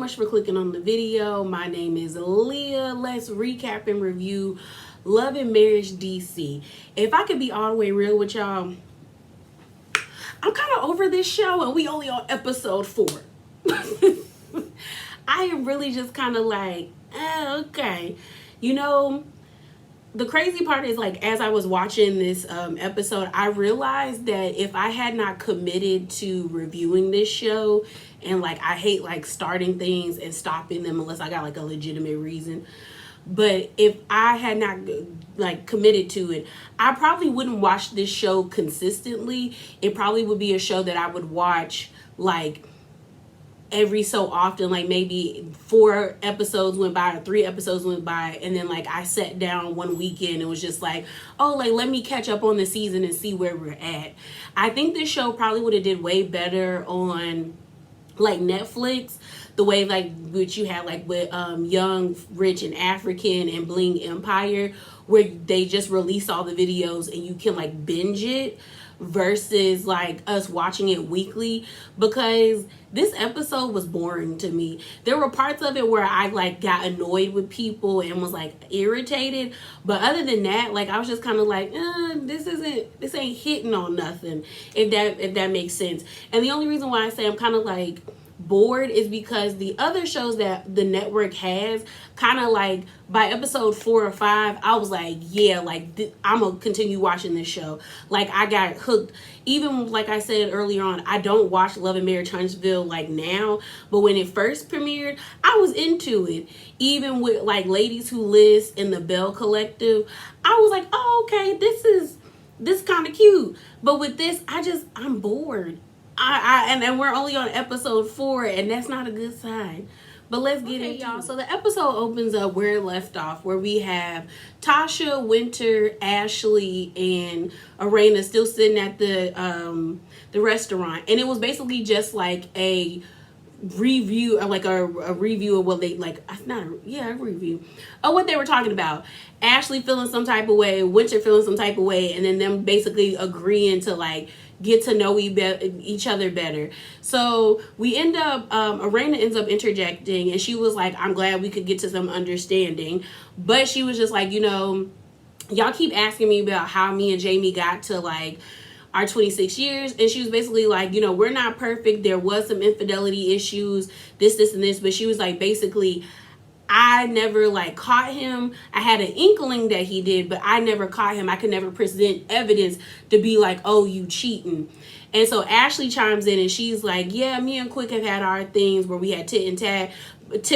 much for clicking on the video. My name is Leah. Let's recap and review Love and Marriage DC. If I could be all the way real with y'all, I'm kind of over this show and we only on episode 4. I am really just kind of like, okay. You know, the crazy part is, like, as I was watching this episode, I realized that if I had not committed to reviewing this show, and like I hate like starting things and stopping them unless I got like a legitimate reason, but if I had not like committed to it, I probably wouldn't watch this show consistently. It probably would be a show that I would watch like every so often, like maybe 4 episodes went by or 3 episodes went by, and then like I sat down one weekend and was just like, oh, like let me catch up on the season and see where we're at. I think this show probably would have did way better on like Netflix, the way like which you had like with Young, Rich and African and Bling Empire, where they just release all the videos and you can like binge it, versus like us watching it weekly. Because this episode was boring to me. There were parts of it where I like got annoyed with people and was like irritated, but other than that, like I was just kind of like, this ain't hitting on nothing, if that makes sense. And the only reason why I say I'm kind of like bored is because the other shows that the network has, kind of like by episode 4 or 5, I was like, yeah, like I'm gonna continue watching this show. Like I got hooked. Even like I said earlier on, I don't watch Love and Marriage Huntsville like now, but when it first premiered, I was into it. Even with like Ladies Who List and the Bell Collective, I was like, oh, okay, this kind of cute. But with this, I'm bored. And we're only on episode 4, and that's not a good sign. But let's get into y'all. So the episode opens up where it left off, where we have Tasha, Winter, Ashley, and Arena still sitting at the restaurant, and it was basically just like a review, or like a review of what they like. A review of what they were talking about. Ashley feeling some type of way, Winter feeling some type of way, and then them basically agreeing to like get to know each other better. So we end up, Arena ends up interjecting, and she was like, I'm glad we could get to some understanding. But she was just like, you know, y'all keep asking me about how me and Jamie got to like our 26 years. And she was basically like, you know, we're not perfect. There was some infidelity issues, this, and this. But she was like, basically, I never like caught him. I had an inkling that he did, but I never caught him. I could never present evidence to be like, oh, you cheating. And so Ashley chimes in and she's like, yeah, me and Quick have had our things where we had tit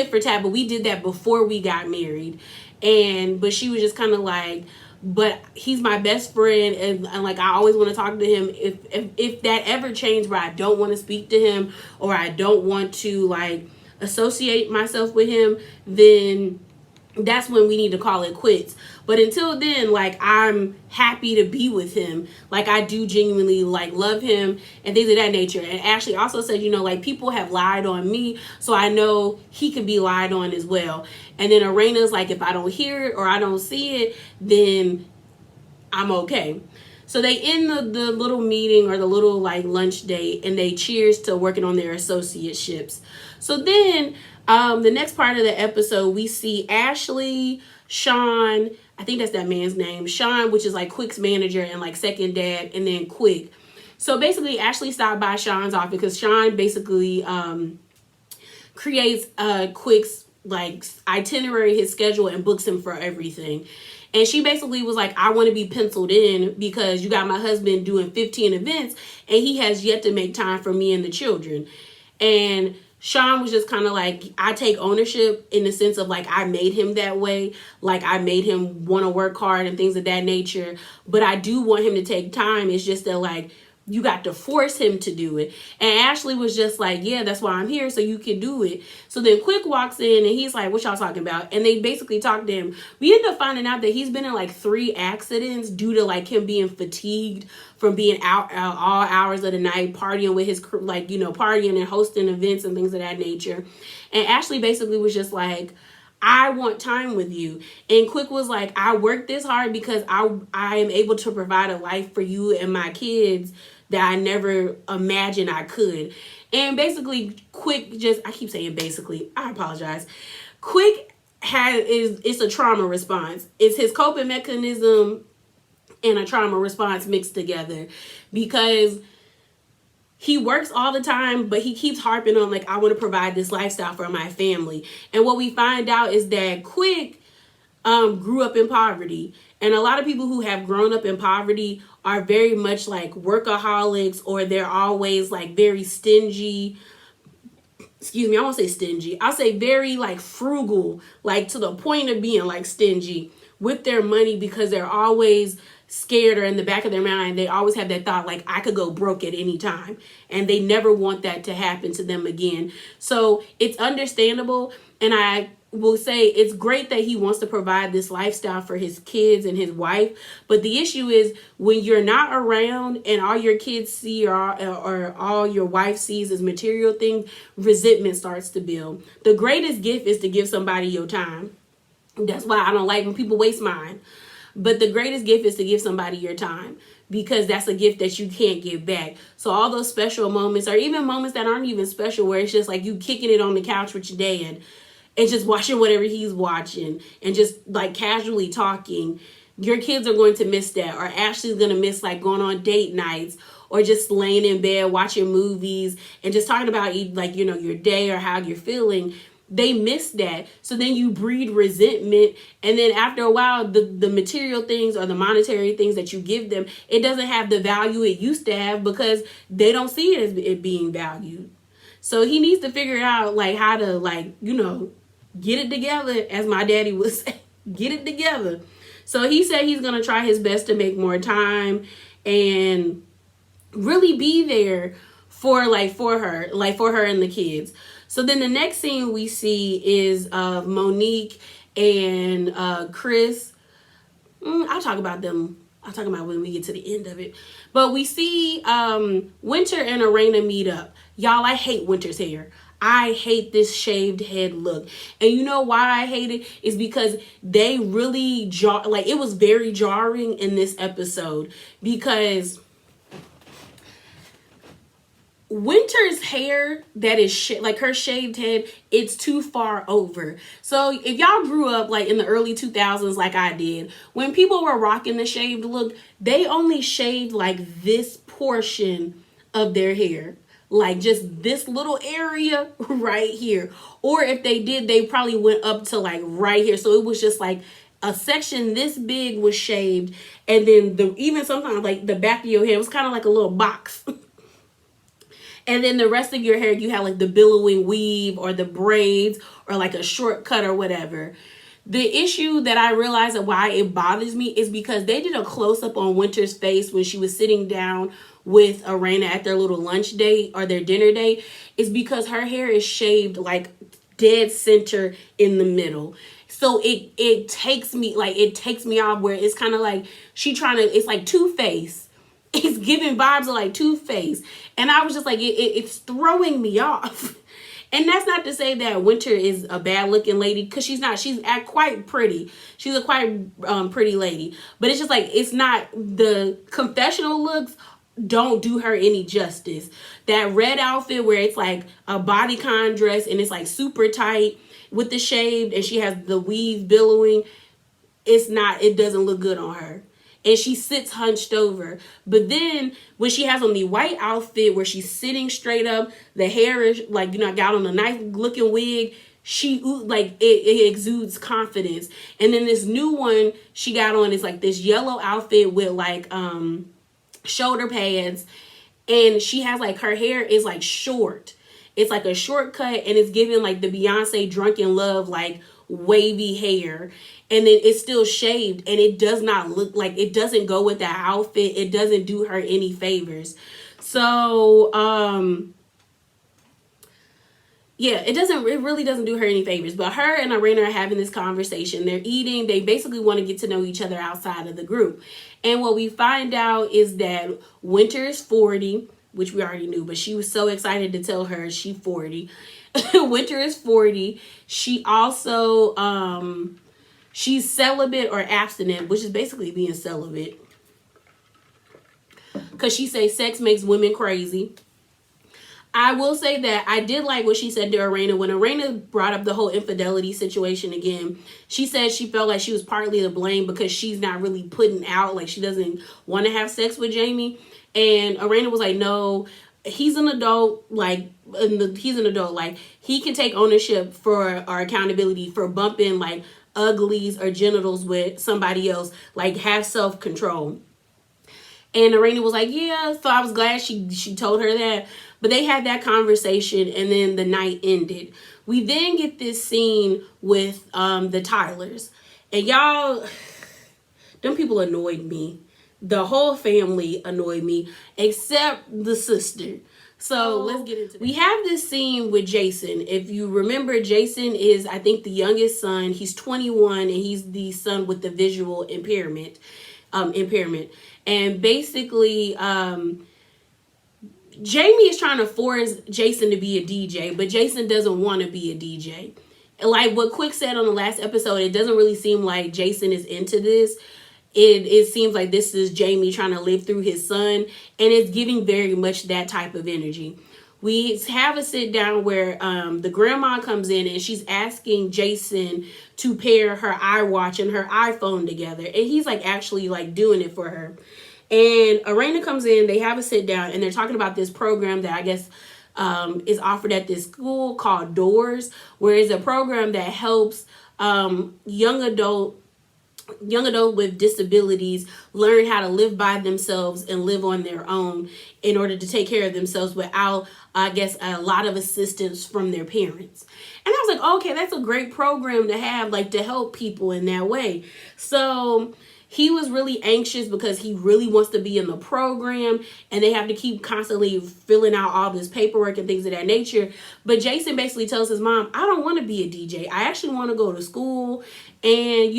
for tat, but we did that before we got married. But she was just kind of like, but he's my best friend, and like I always want to talk to him. If that ever changed where I don't want to speak to him, or I don't want to like associate myself with him, then that's when we need to call it quits. But until then, like I'm happy to be with him. Like I do genuinely like love him and things of that nature. And Ashley also said, you know, like people have lied on me, so I know he could be lied on as well. And then Arena's like, if I don't hear it or I don't see it, then I'm okay. So they end the little meeting or the little like lunch date, and they cheers to working on their associateships. So then the next part of the episode, we see Ashley, Sean, I think that's that man's name, Sean, which is like Quick's manager and like second dad, and then Quick. So basically Ashley stopped by Sean's office because Sean basically creates Quick's like itinerary, his schedule, and books him for everything. And she basically was like, I want to be penciled in because you got my husband doing 15 events and he has yet to make time for me and the children. And Sean was just kind of like, I take ownership in the sense of like, I made him that way. Like I made him want to work hard and things of that nature. But I do want him to take time. It's just that like, you got to force him to do it. And Ashley was just like, yeah, that's why I'm here, so you can do it. So then Quick walks in and he's like, what y'all talking about? And they basically talk to him. We end up finding out that he's been in like 3 accidents due to like him being fatigued from being out all hours of the night, partying with his crew, like, you know, partying and hosting events and things of that nature. And Ashley basically was just like, I want time with you. And Quick was like, I worked this hard because I am able to provide a life for you and my kids that I never imagined I could. And basically, Quick just, I keep saying basically, I apologize. Quick it's a trauma response. It's his coping mechanism and a trauma response mixed together, because he works all the time, but he keeps harping on, like, I want to provide this lifestyle for my family. And what we find out is that Quick grew up in poverty. And a lot of people who have grown up in poverty are very much like workaholics, or they're always like very stingy. Excuse me, I won't say stingy. I'll say very like frugal, like to the point of being like stingy with their money, because they're always scared, or in the back of their mind, they always have that thought like, I could go broke at any time. And they never want that to happen to them again. So it's understandable. And I will say it's great that he wants to provide this lifestyle for his kids and his wife. But the issue is, when you're not around and all your kids see, or all your wife sees is material things, resentment starts to build. The greatest gift is to give somebody your time. That's why I don't like when people waste mine. But the greatest gift is to give somebody your time, because that's a gift that you can't give back. So all those special moments, or even moments that aren't even special, where it's just like you kicking it on the couch with your dad and just watching whatever he's watching and just like casually talking, your kids are going to miss that. Or Ashley's going to miss like going on date nights, or just laying in bed watching movies and just talking about, like, you know, your day or how you're feeling. They miss that. So then you breed resentment. And then after a while, the material things or the monetary things that you give them, it doesn't have the value it used to have, because they don't see it as it being valued. So he needs to figure out like how to, like, you know, get it together, as my daddy would say, get it together. So he said he's going to try his best to make more time and really be there for her and the kids. So then the next scene we see is Monique and Chris. I'll talk about them. I'll talk about when we get to the end of it. But we see Winter and Arena meet up. Y'all, I hate Winter's hair. I hate this shaved head look. And you know why I hate it? Is because they really it was very jarring in this episode, because Winter's hair that is like her shaved head, it's too far over. So if y'all grew up like in the early 2000s like I did, when people were rocking the shaved look, they only shaved like this portion of their hair, like just this little area right here. Or if they did, they probably went up to like right here. So it was just like a section this big was shaved, and then even sometimes like the back of your hair was kind of like a little box. And then the rest of your hair, you have like the billowing weave or the braids or like a short cut or whatever. The issue that I realized of why it bothers me is because they did a close-up on Winter's face when she was sitting down with Arena at their little lunch date or their dinner date, is because her hair is shaved like dead center in the middle. So it takes me off, where it's kind of like it's like Two-Face. It's giving vibes of like Two-Face. And I was just like, it's throwing me off. And that's not to say that Winter is a bad looking lady, because she's not. She's quite pretty. She's a quite pretty lady. But it's just like, it's not, the confessional looks don't do her any justice. That red outfit where it's like a bodycon dress and it's like super tight with the shaved and she has the weave billowing, it doesn't look good on her. And she sits hunched over. But then when she has on the white outfit where she's sitting straight up, the hair is like, got on a nice looking wig, she like it exudes confidence. And then this new one she got on is like this yellow outfit with like shoulder pads, and she has like, her hair is like short. It's like a shortcut, and it's giving like the Beyonce Drunken Love like wavy hair. And then it's still shaved, and it does not look like, it doesn't go with that outfit. It doesn't do her any favors. So, yeah, it really doesn't do her any favors. But her and Arena are having this conversation. They're eating. They basically want to get to know each other outside of the group. And what we find out is that Winter is 40, which we already knew, but she was so excited to tell her she's 40. Winter is 40. She also she's celibate or abstinent, which is basically being celibate. Because she says sex makes women crazy. I will say that I did like what she said to Arena. When Arena brought up the whole infidelity situation again, she said she felt like she was partly to blame because she's not really putting out, like she doesn't want to have sex with Jamie. And Arena was like, no, he's an adult, like he's an adult, like he can take ownership for our accountability for bumping like uglies or genitals with somebody else, like have self-control. And Arena was like, yeah, so I was glad she told her that. But they had that conversation and then the night ended. We then get this scene with the Tylers. And y'all, them people annoyed me. The whole family annoyed me, except the sister. So let's get into it. We have this scene with Jason. If you remember, Jason is, I think, the youngest son. He's 21 and he's the son with the visual impairment. And basically, Jamie is trying to force Jason to be a DJ, but Jason doesn't want to be a DJ. Like what Quick said on the last episode, it doesn't really seem like Jason is into this. It seems like this is Jamie trying to live through his son, and it's giving very much that type of energy. We have a sit down where the grandma comes in and she's asking Jason to pair her iWatch and her iPhone together. And he's like actually like doing it for her. And Arena comes in, they have a sit down and they're talking about this program that I guess is offered at this school called Doors, where it's a program that helps young adult with disabilities learn how to live by themselves and live on their own in order to take care of themselves without, I guess, a lot of assistance from their parents. And I was like, okay, that's a great program to have, like to help people in that way. So he was really anxious because he really wants to be in the program and they have to keep constantly filling out all this paperwork and things of that nature. But Jason basically tells his mom, I don't want to be a DJ. I actually want to go to school and,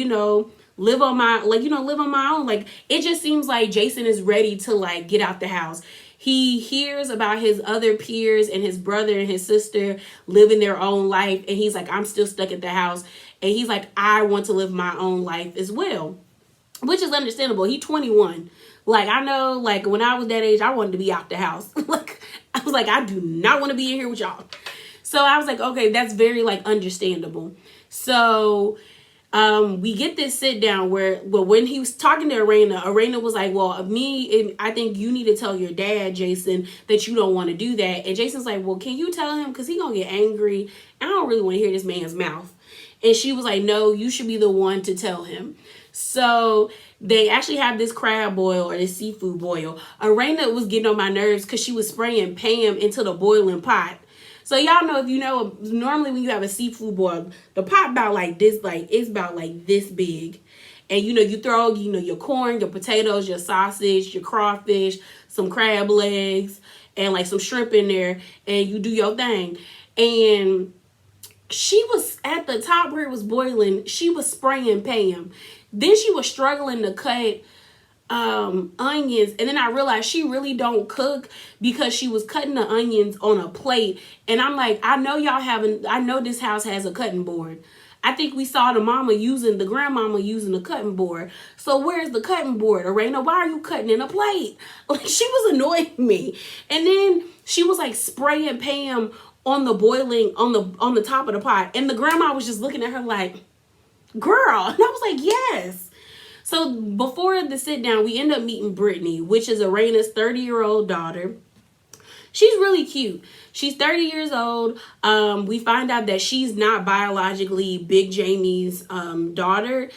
live on my own. Like, it just seems like Jason is ready to like get out the house. He hears about his other peers and his brother and his sister living their own life. And he's like, I'm still stuck at the house. And he's like, I want to live my own life as well, which is understandable. He's 21. Like, I know, like when I was that age, I wanted to be out the house. Like, I was like, I do not want to be in here with y'all. So I was like, okay, that's very like understandable. So we get this sit down where, well, when he was talking to Arena was like, well, I think you need to tell your dad, Jason, that you don't want to do that. And Jason's like, well, can you tell him? Because he's going to get angry. I don't really want to hear this man's mouth. And she was like, no, you should be the one to tell him. So they actually have this crab boil or this seafood boil. Arena was getting on my nerves because she was spraying Pam into the boiling pot. So y'all know, if you know, normally when you have a seafood boil, the pot about like this, like it's about like this big. And you throw, your corn, your potatoes, your sausage, your crawfish, some crab legs, and like some shrimp in there, and you do your thing. And she was at the top where it was boiling, she was spraying Pam. Then she was struggling to cut onions, and then I realized she really don't cook because she was cutting the onions on a plate. And I'm like, I know this house has a cutting board. I think we saw the grandmama using the cutting board. So where's the cutting board? Arena, why are you cutting in a plate? Like, she was annoying me. And then she was like spraying Pam on the boiling, on the top of the pot. And the grandma was just looking at her like, girl. And I was like, yes. So before the sit down, we end up meeting Brittany, which is Arena's 30-year-old daughter. She's really cute. She's 30 years old. We find out that she's not biologically Big Jamie's daughter.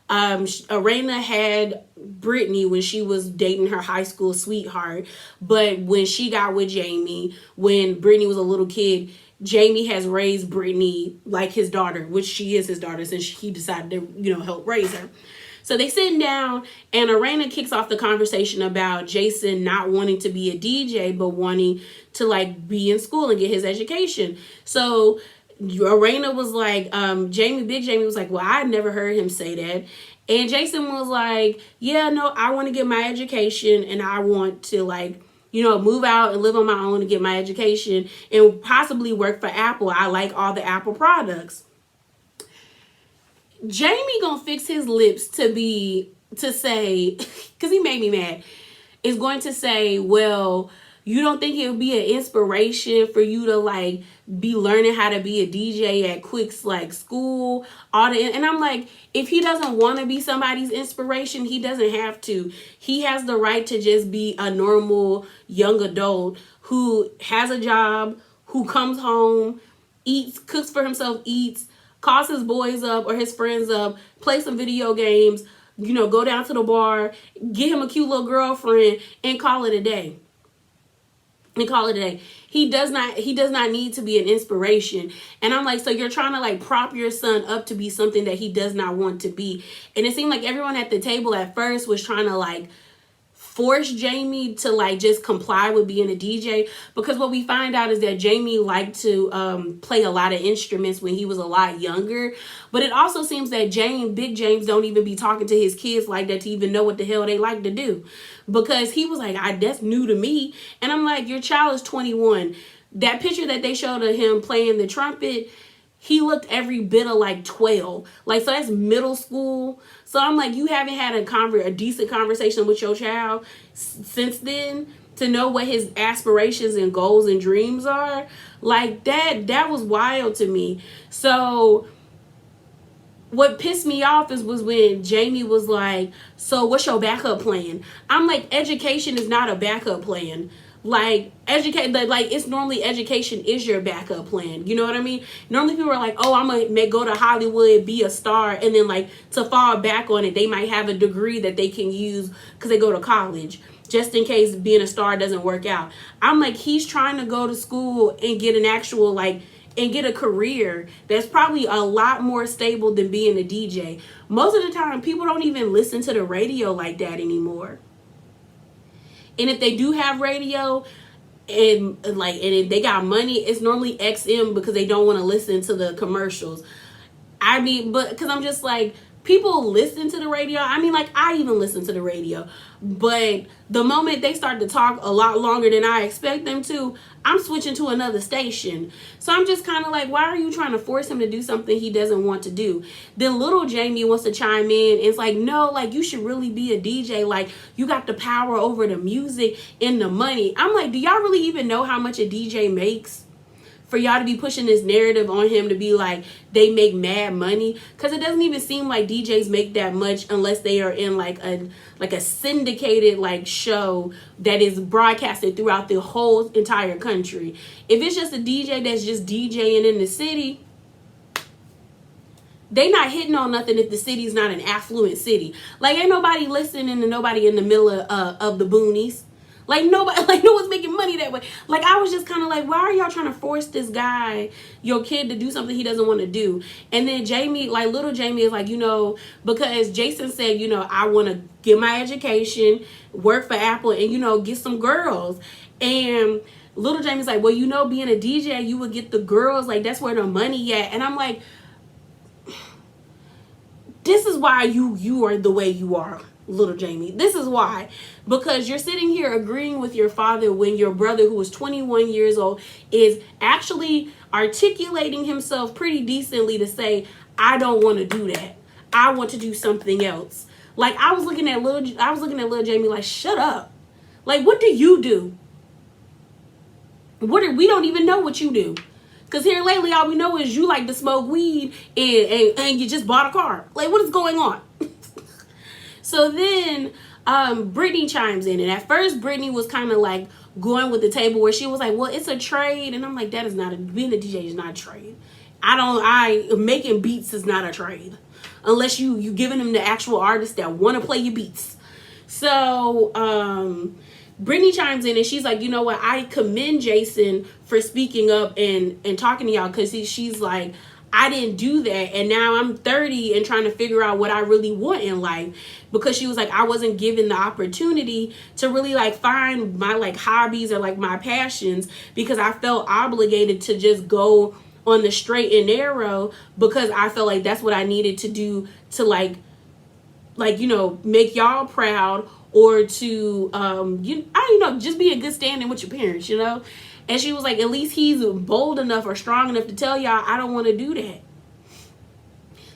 Arena had Brittany when she was dating her high school sweetheart. But when she got with Jamie, when Brittany was a little kid, Jamie has raised Brittany like his daughter, which she is his daughter since he decided to, help raise her. So they sitting down and Arena kicks off the conversation about Jason not wanting to be a DJ, but wanting to like be in school and get his education. So Arena was like, Big Jamie was like, well, I never heard him say that. And Jason was like, yeah, no, I want to get my education and I want to like move out and live on my own and get my education and possibly work for Apple. I like all the Apple products. Jamie gonna fix his lips to say, because he made me mad, is going to say, well, you don't think it would be an inspiration for you to like be learning how to be a DJ at Quick's like school, and I'm like, if he doesn't want to be somebody's inspiration, he doesn't have to. He has the right to just be a normal young adult who has a job, who comes home, eats, cooks for himself, eats, calls his boys up or his friends up, play some video games, go down to the bar, get him a cute little girlfriend, and call it a day. He does not need to be an inspiration. And I'm like, so you're trying to like prop your son up to be something that he does not want to be. And it seemed like everyone at the table at first was trying to like force Jamie to like just comply with being a DJ, because what we find out is that Jamie liked to play a lot of instruments when he was a lot younger. But it also seems that Big James don't even be talking to his kids like that to even know what the hell they like to do, because he was like, that's new to me. And I'm like, your child is 21. That picture that they showed of him playing the trumpet, he looked every bit of like 12. Like, so that's middle school. So I'm like, you haven't had a decent conversation with your child since then to know what his aspirations and goals and dreams are. Like, that was wild to me. So what pissed me off was when Jamie was like, so what's your backup plan? I'm like, education is not a backup plan. Like, it's normally education is your backup plan. You know what I mean? Normally people are like, oh, I'm gonna go to Hollywood, be a star, and then like to fall back on it, they might have a degree that they can use because they go to college, just in case being a star doesn't work out. I'm like, he's trying to go to school and get an actual and get a career that's probably a lot more stable than being a DJ. Most of the time, people don't even listen to the radio like that anymore. And if they do have radio and if they got money, it's normally XM because they don't want to listen to the commercials. I mean, but because I'm just like, people listen to the radio. I mean, like, I even listen to the radio. But the moment they start to talk a lot longer than I expect them to, I'm switching to another station. So I'm just kind of like, why are you trying to force him to do something he doesn't want to do? Then little Jamie wants to chime in. And it's like, no, like, you should really be a DJ. Like, you got the power over the music and the money. I'm like, do y'all really even know how much a DJ makes? For y'all to be pushing this narrative on him to be like they make mad money, because it doesn't even seem like DJs make that much unless they are in like a syndicated like show that is broadcasted throughout the whole entire country. If it's just a DJ that's just DJing in the city, they not hitting on nothing if the city's not an affluent city. Like, ain't nobody listening to nobody in the middle of the boonies. Like, nobody, like, no one's making money that way. Like, I was just kind of like, why are y'all trying to force this guy, your kid, to do something he doesn't want to do? And then Jamie, like, little Jamie is like, because Jason said, I want to get my education, work for Apple, and, get some girls. And little Jamie's like, well, being a DJ, you would get the girls. Like, that's where the money at. And I'm like, this is why you are the way you are, little Jamie. This is why. Because you're sitting here agreeing with your father when your brother, who is 21 years old, is actually articulating himself pretty decently to say, I don't want to do that. I want to do something else. Like, I was looking at little Jamie like, shut up. Like, what do you do? We don't even know what you do. Because here lately, all we know is you like to smoke weed and you just bought a car. Like, what is going on? So then Brittany chimes in. And at first, Brittany was kind of like going with the table where she was like, well, it's a trade. And I'm like, that is not being a DJ is not a trade. Making beats is not a trade. Unless you giving them the actual artists that want to play your beats. So Brittany chimes in and she's like, you know what? I commend Jason for speaking up and talking to y'all, because she's like, I didn't do that, and now I'm 30 and trying to figure out what I really want in life, because she was like, I wasn't given the opportunity to really like find my like hobbies or like my passions, because I felt obligated to just go on the straight and narrow, because I felt like that's what I needed to do to like make y'all proud, or to just be in good standing with your parents, you know. And she was like, at least he's bold enough or strong enough to tell y'all, I don't want to do that.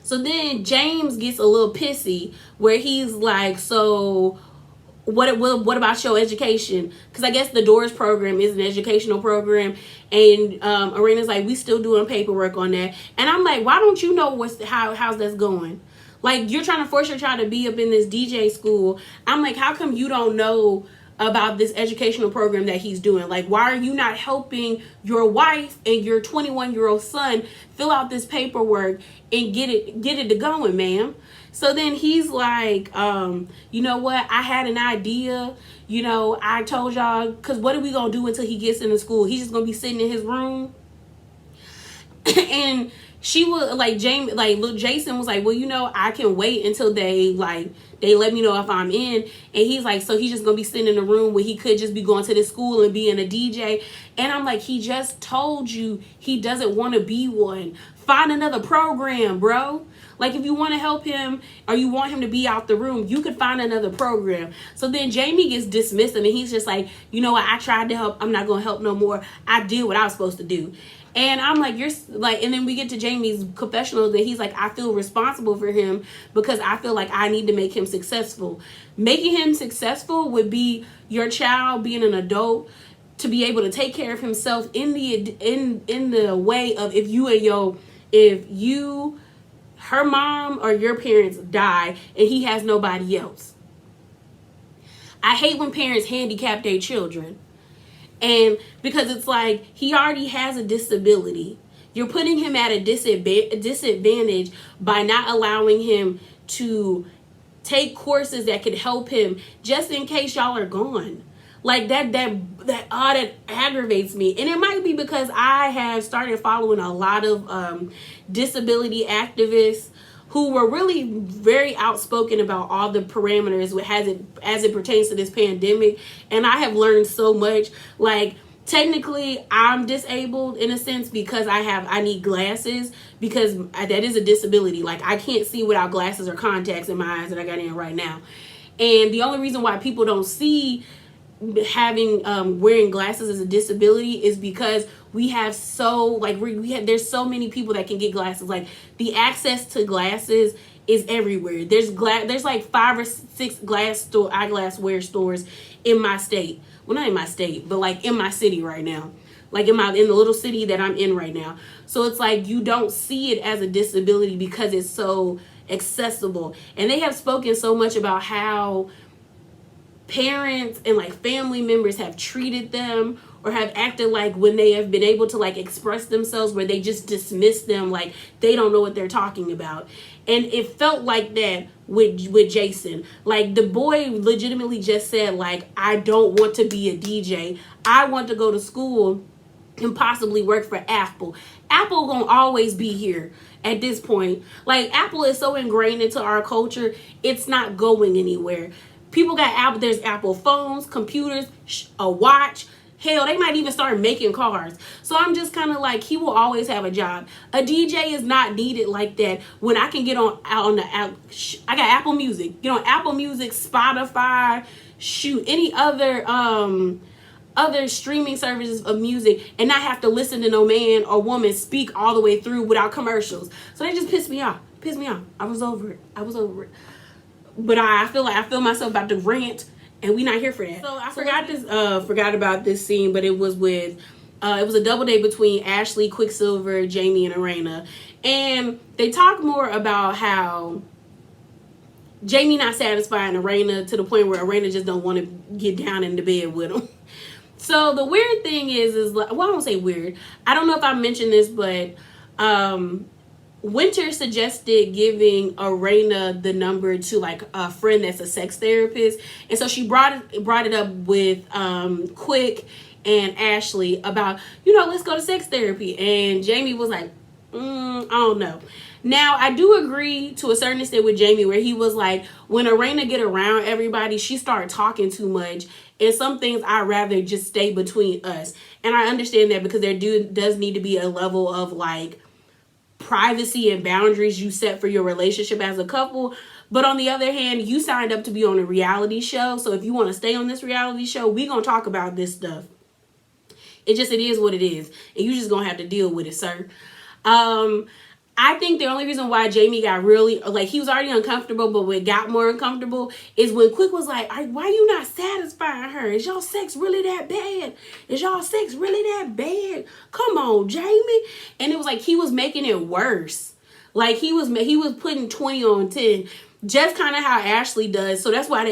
So then James gets a little pissy where he's like, so what about your education? Because I guess the Doors program is an educational program. And Arena's like, we still doing paperwork on that. And I'm like, why don't you know how's that's going? Like, you're trying to force your child to be up in this DJ school. I'm like, how come you don't know about this educational program that he's doing? Like, why are you not helping your wife and your 21-year-old son fill out this paperwork and get it to going, ma'am? So then he's like, you know what? I had an idea. You know, I told y'all, because what are we going to do until he gets into school? He's just going to be sitting in his room. And she was like, Jason was like, well, you know, I can wait until they let me know if I'm in. And he's like, so he's just gonna be sitting in the room where he could just be going to this school and being a DJ. And I'm like, he just told you he doesn't want to be one. Find another program, bro. Like, if you want to help him or you want him to be out the room, you could find another program. So then Jamie gets dismissed and he's just like, you know what? I tried to help. I'm not going to help no more. I did what I was supposed to do. And I'm like, you're like, and then we get to Jamie's confessional that he's like, I feel responsible for him because I feel like I need to make him successful. Making him successful would be your child being an adult to be able to take care of himself in the way of if her mom or your parents die and he has nobody else. I hate when parents handicap their children. And because it's like, he already has a disability. You're putting him at a disadvantage by not allowing him to take courses that could help him just in case y'all are gone. Like that aggravates me. And it might be because I have started following a lot of disability activists who were really very outspoken about all the parameters as it pertains to this pandemic. And I have learned so much. Like, technically, I'm disabled in a sense because I need glasses, because that is a disability. Like, I can't see without glasses or contacts in my eyes that I got in right now. And the only reason why people don't see having wearing glasses as a disability is because we have there's so many people that can get glasses. Like, the access to glasses is everywhere. There's like 5 or 6 eyeglass wear stores in my state. Well, not in my state, but like in my city right now. Like in the little city that I'm in right now. So it's like you don't see it as a disability because it's so accessible. And they have spoken so much about how parents and like family members have treated them or have acted like when they have been able to like express themselves, where they just dismiss them like they don't know what they're talking about. And it felt like that with Jason. Like, the boy legitimately just said, like, I don't want to be a DJ. I want to go to school and possibly work for Apple. Apple gonna always be here at this point. Like, Apple is so ingrained into our culture, it's not going anywhere. People got Apple. There's Apple phones, computers, a watch. Hell, they might even start making cars. So I'm just kind of like, he will always have a job. A DJ is not needed like that when I can get I got Apple Music. Get on Apple Music, Spotify, any other streaming services of music, and not have to listen to no man or woman speak all the way through without commercials. So they just pissed me off. I was over it. But I feel myself about to rant, and we not here for that. So I forgot about this scene, but it was it was a double date between Ashley, Quicksilver, Jamie, and Arena. And they talk more about how Jamie not satisfying Arena to the point where Arena just don't want to get down in the bed with him. So the weird thing is well, I won't say weird. I don't know if I mentioned this, but Winter suggested giving Arena the number to like a friend that's a sex therapist, and so she brought it up with Quick and Ashley about, let's go to sex therapy. And Jamie was like, I don't know. Now, I do agree to a certain extent with Jamie, where he was like, when Arena get around everybody, she started talking too much, and some things I'd rather just stay between us. And I understand that, because there does need to be a level of like privacy and boundaries you set for your relationship as a couple. But on the other hand, you signed up to be on a reality show. So if you want to stay on this reality show, we going to talk about this stuff. It is what it is. And you just going to have to deal with it, sir. I think the only reason why Jamie got really, like, he was already uncomfortable, but what got more uncomfortable is when Quick was like, why you not satisfying her? Is y'all sex really that bad? Is y'all sex really that bad? Come on, Jamie. And it was like he was making it worse. Like he was putting 20 on 10. Just kind of how Ashley does. So that's why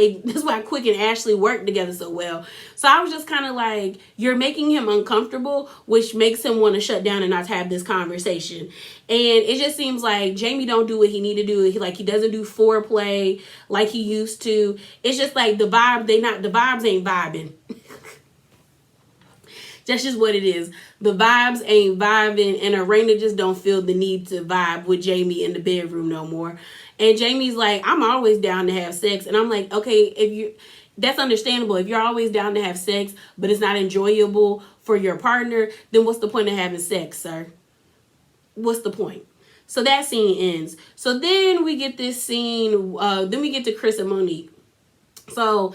Quick and Ashley work together so well. So I was just kind of like, you're making him uncomfortable, which makes him want to shut down and not have this conversation. And it just seems like Jamie don't do what he need to do. He doesn't do foreplay like he used to. It's just like the vibes ain't vibing. That's just what it is. The vibes ain't vibing, and Arena just don't feel the need to vibe with Jamie in the bedroom no more. And Jamie's like, I'm always down to have sex. And I'm like, okay, that's understandable. If you're always down to have sex, but it's not enjoyable for your partner, then what's the point of having sex, sir? What's the point? So that scene ends. So then we get this scene, then we get to Chris and Monique. So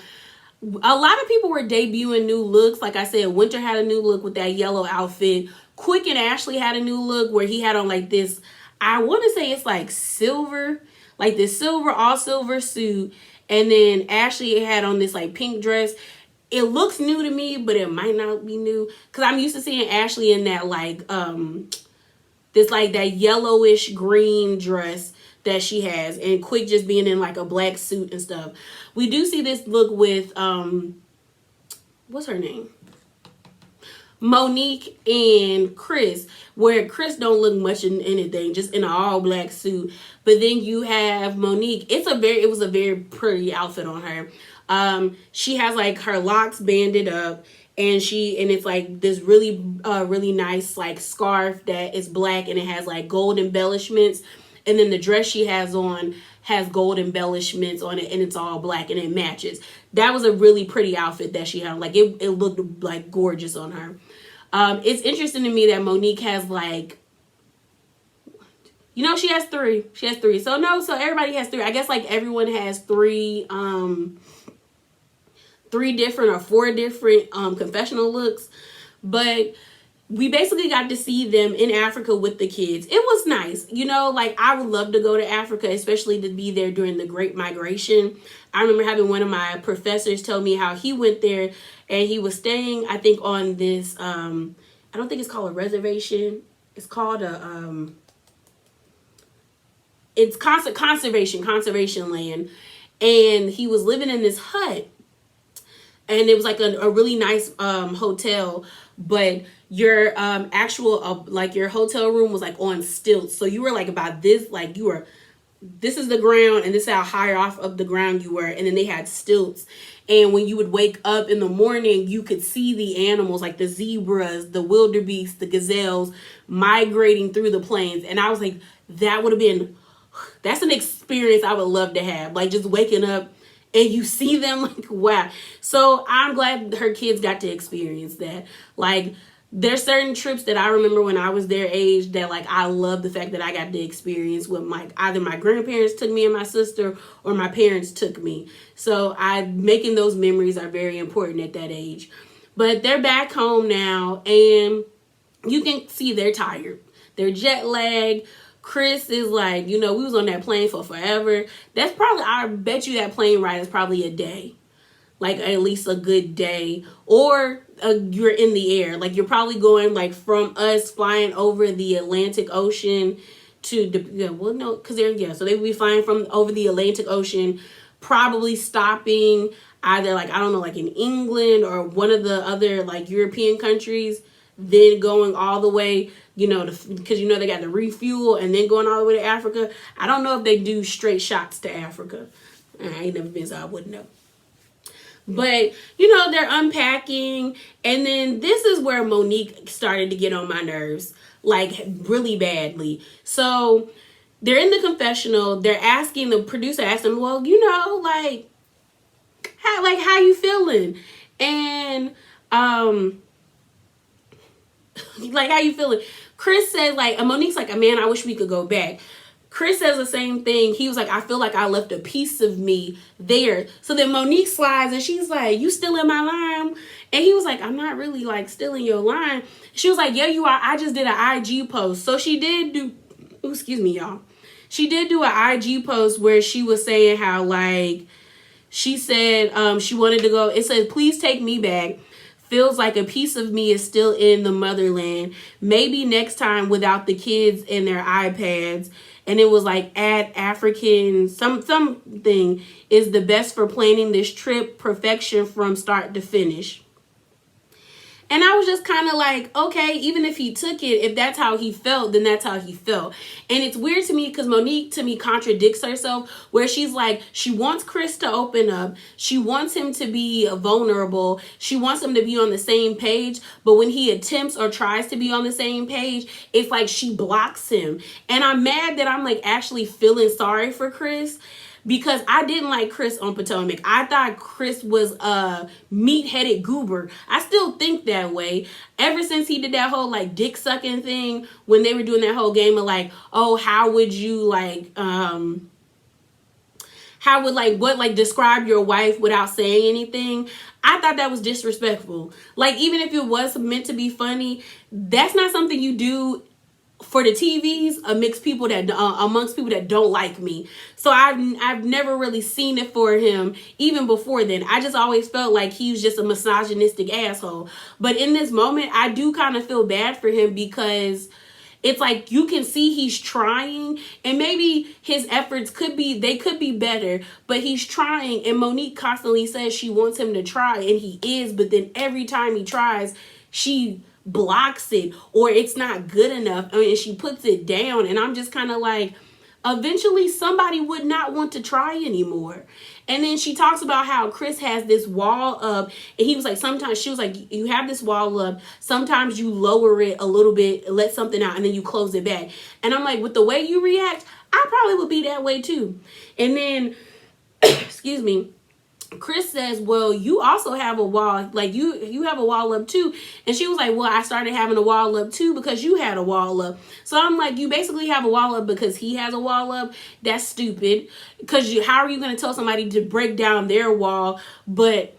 a lot of people were debuting new looks. Like I said, Winter had a new look with that yellow outfit. Quick and Ashley had a new look where he had on like this, I want to say it's like silver, like this all silver suit. And then Ashley had on this like pink dress. It looks new to me, but it might not be new. Because I'm used to seeing Ashley in that like, this like that yellowish green dress that she has, and Quick just being in like a black suit and stuff. We do see this look with what's her name, Monique and Chris, where Chris don't look much in anything, just in an all black suit. But then you have Monique. It was a very pretty outfit on her. She has like her locks banded up, and it's like this really really nice like scarf that is black, and it has like gold embellishments. And then the dress she has on has gold embellishments on it, and it's all black, and it matches. That was a really pretty outfit that she had. Like it looked like gorgeous on her. It's interesting to me that Monique has like, she has three. So everybody has three. I guess like everyone has three different or four different confessional looks. But we basically got to see them in Africa with the kids. It was nice. Like I would love to go to Africa, especially to be there during the Great Migration. I remember having one of my professors tell me how he went there and he was staying, I think, on this, I don't think it's called a reservation. It's called it's conservation land. And he was living in this hut. And it was like a really nice hotel, but your actual like your hotel room was like on stilts. So you were like about this, like this is the ground, and this is how high off of the ground you were. And then they had stilts. And when you would wake up in the morning, you could see the animals, like the zebras, the wildebeest, the gazelles, migrating through the plains. And I was like, that's an experience I would love to have. Like just waking up and you see them, like, wow. So I'm glad her kids got to experience that. Like, there's certain trips that I remember when I was their age that, like, I love the fact that I got to experience with either my grandparents took me and my sister, or my parents took me. So making those memories are very important at that age. But they're back home now, and you can see they're tired. They're jet lagged. Chris is like, we was on that plane for forever. That's probably, I bet you that plane ride is probably a day. Like at least a good day. Or you're in the air. Like you're probably going like from us flying over the Atlantic Ocean to, so they would be flying from over the Atlantic Ocean, probably stopping either like, I don't know, like in England or one of the other like European countries, then going all the way, because they got to refuel and then going all the way to Africa. I don't know if they do straight shots to Africa. I ain't never been, so I wouldn't know. But, they're unpacking. And then this is where Monique started to get on my nerves, like really badly. So they're in the confessional. They're asking, the producer asked them, well, how you feeling? And, like, how you feeling? Chris said, like, Monique's like, man, I wish we could go back. Chris says the same thing. He was like, I feel like I left a piece of me there. So then Monique slides and she's like, you still in my line? And he was like, I'm not really like still in your line. She was like, yeah, you are. I just did an IG post. So she did do, excuse me, y'all. She did do an IG post where she was saying how like, she said she wanted to go. It said, please take me back. Feels like a piece of me is still in the motherland. Maybe next time without the kids and their iPads. And it was like, add African something is the best for planning this trip. Perfection from start to finish. And I was just kind of like, okay, even if he took it, if that's how he felt, then that's how he felt. And it's weird to me because Monique, to me, contradicts herself, where she's like, she wants Chris to open up. She wants him to be vulnerable. She wants him to be on the same page. But when he attempts or tries to be on the same page, it's like she blocks him. And I'm mad that I'm like actually feeling sorry for Chris, because I didn't like Chris on Potomac. I thought Chris was a meat-headed goober. I still think that way. Ever since he did that whole like dick sucking thing, when they were doing that whole game of like, oh, how would you like, how would like, what like describe your wife without saying anything? I thought that was disrespectful. Like, even if it was meant to be funny, that's not something you do for the TVs amongst people that don't like me. So I've never really seen it for him even before then. I just always felt like he was just a misogynistic asshole. But in this moment, I do kind of feel bad for him, because it's like you can see he's trying, and maybe his efforts could be better, but he's trying. And Monique constantly says she wants him to try, and he is, but then every time he tries, she blocks it, or it's not good enough. I mean, she puts it down, and I'm just kind of like, eventually somebody would not want to try anymore. And then she talks about how Chris has this wall up, and he was like, sometimes, she was like, you have this wall up, sometimes you lower it a little bit, let something out, and then you close it back. And I'm like, with the way you react, I probably would be that way too. And then excuse me, Chris says, well, you also have a wall, like you have a wall up too. And she was like, well, I started having a wall up too because you had a wall up. So I'm like, you basically have a wall up because he has a wall up. That's stupid. Because how are you going to tell somebody to break down their wall, but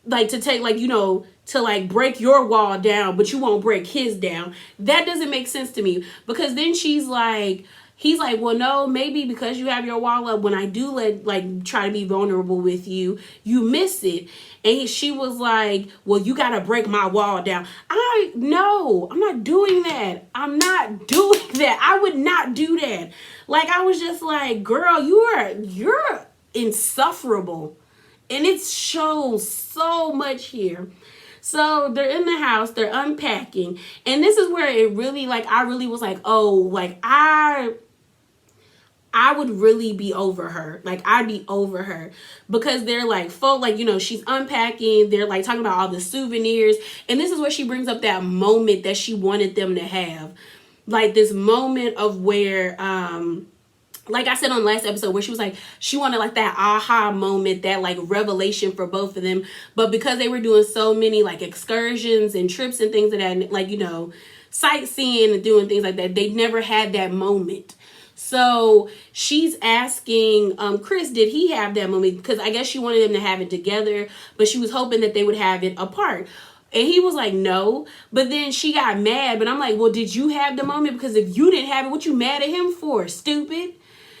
like to take like, you know, to like break your wall down, but you won't break his down? That doesn't make sense to me. Because then he's like, well, no, maybe because you have your wall up, when I do try to be vulnerable with you, you miss it. And she was like, well, you got to break my wall down. No, I'm not doing that. I'm not doing that. I would not do that. Like, I was just like, girl, you're insufferable. And it shows so much here. So they're in the house, they're unpacking. And this is where it really, like, I really was like, oh, like, I would really be over her. Like, I'd be over her, because they're like, like, you know, she's unpacking. They're like talking about all the souvenirs. And this is where she brings up that moment that she wanted them to have. Like this moment of where, like I said on the last episode, where she was like, she wanted like that aha moment, that like revelation for both of them. But because they were doing so many like excursions and trips and things like that, like, you know, sightseeing and doing things like that, they never had that moment. So she's asking Chris, did he have that moment? Because I guess she wanted them to have it together, but she was hoping that they would have it apart. And he was like, no. But then she got mad. But I'm like, well, did you have the moment? Because if you didn't have it, what you mad at him for? Stupid.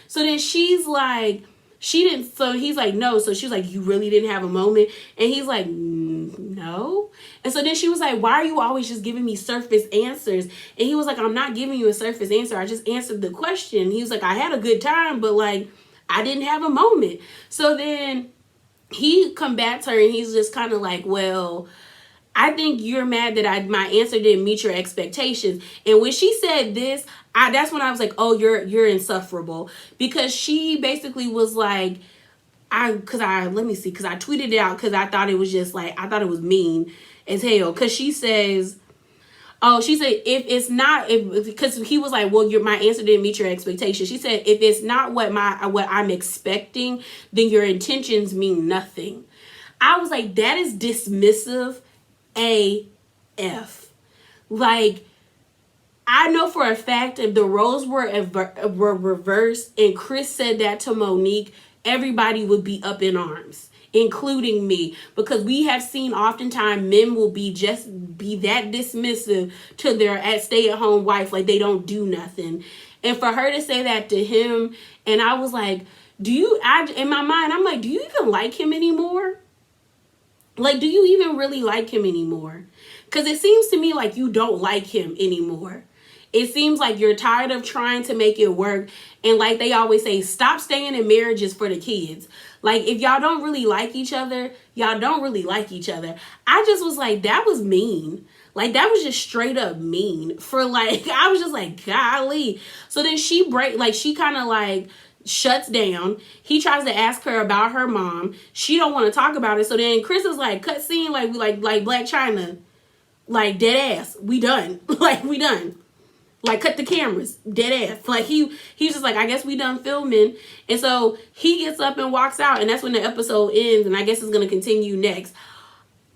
So then she's like, she didn't. So he's like, no. So she's like, you really didn't have a moment? And he's like, no. And so then she was like, why are you always just giving me surface answers? And he was like, I'm not giving you a surface answer. I just answered the question. He was like, I had a good time, but like, I didn't have a moment. So then he combats her, and he's just kind of like, well, I think you're mad that my answer didn't meet your expectations. And when she said this, that's when I was like, oh, you're insufferable. Because she basically was like, let me see, because I tweeted it out because I thought it was just like, I thought it was mean as hell. Because she says, she said, because he was like, well, my answer didn't meet your expectations. She said, if it's not what I'm expecting, then your intentions mean nothing. I was like, that is dismissive AF. Like, I know for a fact if the roles were reversed and Chris said that to Monique, everybody would be up in arms, including me, because we have seen oftentimes men will be that dismissive to their stay-at-home wife, like they don't do nothing. And for her to say that to him, and I was like, in my mind, I'm like, do you even like him anymore? Like, do you even really like him anymore? Because it seems to me like you don't like him anymore. It seems like you're tired of trying to make it work. And like they always say, stop staying in marriages for the kids. Like, if y'all don't really like each other, y'all don't really like each other. I just was like, that was mean. Like, that was just straight up mean. For like, I was just like, golly. So then she kind of like shuts down. He tries to ask her about her mom. She don't want to talk about it. So then Chris is like, cut scene, like Black China, like dead ass. We done. Like, we done. Like, cut the cameras, dead ass. Like, he's just like, I guess we done filming. And so he gets up and walks out, and that's when the episode ends, and I guess it's going to continue next.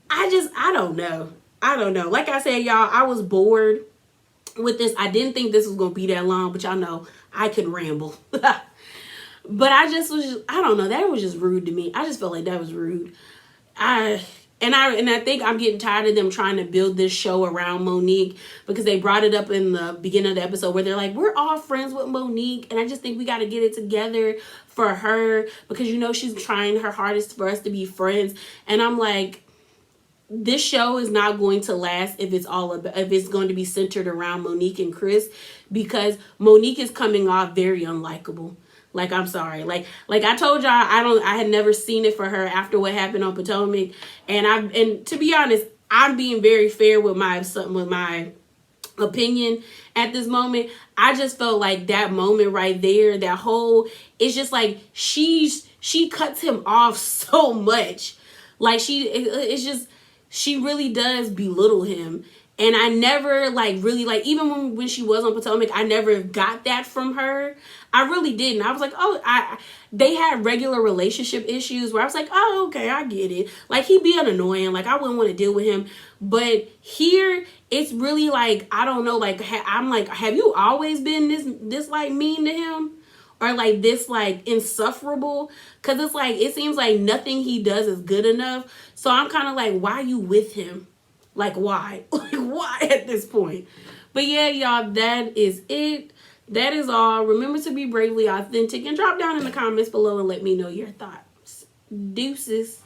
I don't know. Like I said, y'all, I was bored with this. I didn't think this was going to be that long, but y'all know I could ramble. But I don't know. That was just rude to me. I just felt like that was rude. I think I'm getting tired of them trying to build this show around Monique, because they brought it up in the beginning of the episode where they're like, we're all friends with Monique, and I just think we got to get it together for her because, you know, she's trying her hardest for us to be friends. And I'm like, this show is not going to last if it's going to be centered around Monique and Chris, because Monique is coming off very unlikable. Like, I'm sorry. Like I told y'all, I had never seen it for her after what happened on Potomac. And to be honest, I'm being very fair with my opinion at this moment. I just felt like that moment right there, it's just like she cuts him off so much. Like, she really does belittle him. And I never really even when she was on Potomac, I never got that from her. I really didn't. I was like, they had regular relationship issues where I was like, oh, okay, I get it. Like, he'd be annoying. Like, I wouldn't want to deal with him. But here, it's really like, I don't know. Like, I'm like, have you always been this like mean to him? Or like this like insufferable? Because it's like, it seems like nothing he does is good enough. So I'm kind of like, why are you with him? Like, why? Like, why at this point? But yeah, y'all, that is it. That is all. Remember to be bravely authentic and drop down in the comments below and let me know your thoughts. Deuces.